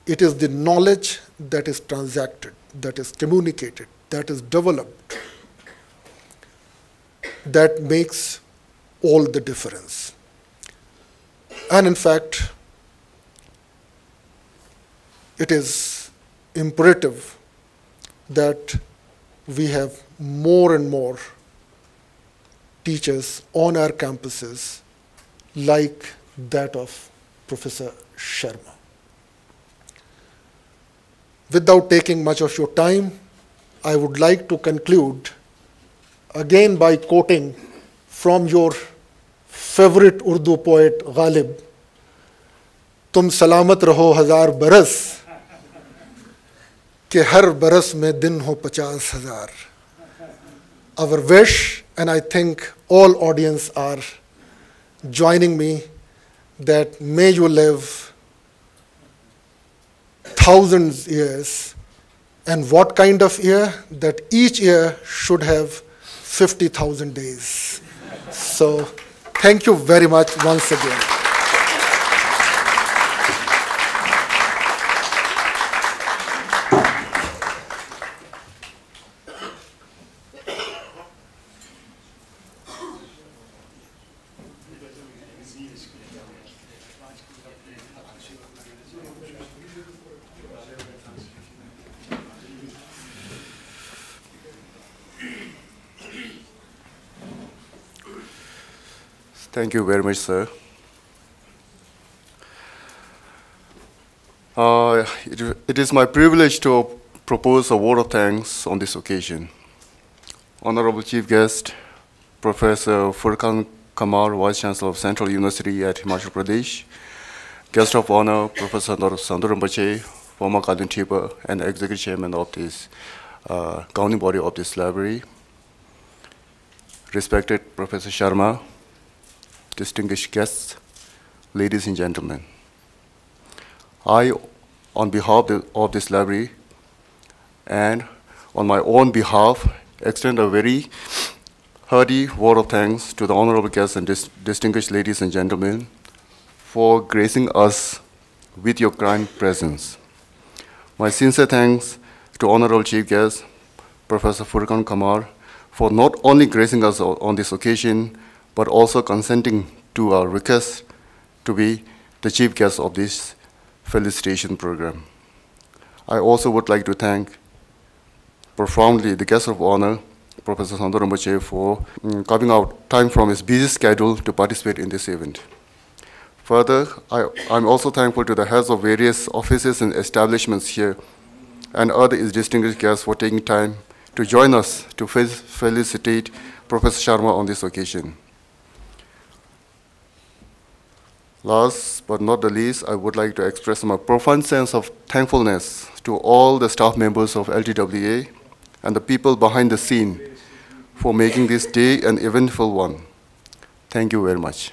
It is the knowledge that is transacted, that is communicated, that is developed, that makes all the difference. And in fact, it is imperative that we have more and more teachers on our campuses like that of Professor Sharma. Without taking much of your time, I would like to conclude again by quoting from your favorite Urdu poet Ghalib, "Tum salamat raho hazar baras, ke har baras mein din ho 50,000." Our wish, and I think all audience are joining me, that may you live thousands years, and what kind of year? That each year should have 50,000 days. So thank you very much once again. Thank you very much, sir. It is my privilege to propose a word of thanks on this occasion. Honorable Chief Guest, Professor Furkan Kamar, Vice Chancellor of Central University at Himachal Pradesh, Guest of Honor, Professor Sandhu Rinpoche, former Khalden Thipa and Executive Chairman of this governing body of this library, respected Professor Sharma, distinguished guests, ladies and gentlemen. I, on behalf of this library and on my own behalf, extend a very hearty word of thanks to the honorable guests and distinguished ladies and gentlemen for gracing us with your kind presence. My sincere thanks to honorable chief guest, Professor Furkan Kamar, for not only gracing us on this occasion, but also consenting to our request to be the chief guest of this Felicitation program. I also would like to thank profoundly the guest of honor, Professor Sandhu Rinpoche, for carving out time from his busy schedule to participate in this event. Further, I'm also thankful to the heads of various offices and establishments here and other distinguished guests for taking time to join us to felicitate Professor Sharma on this occasion. Last but not the least, I would like to express my profound sense of thankfulness to all the staff members of LTWA and the people behind the scene for making this day an eventful one. Thank you very much.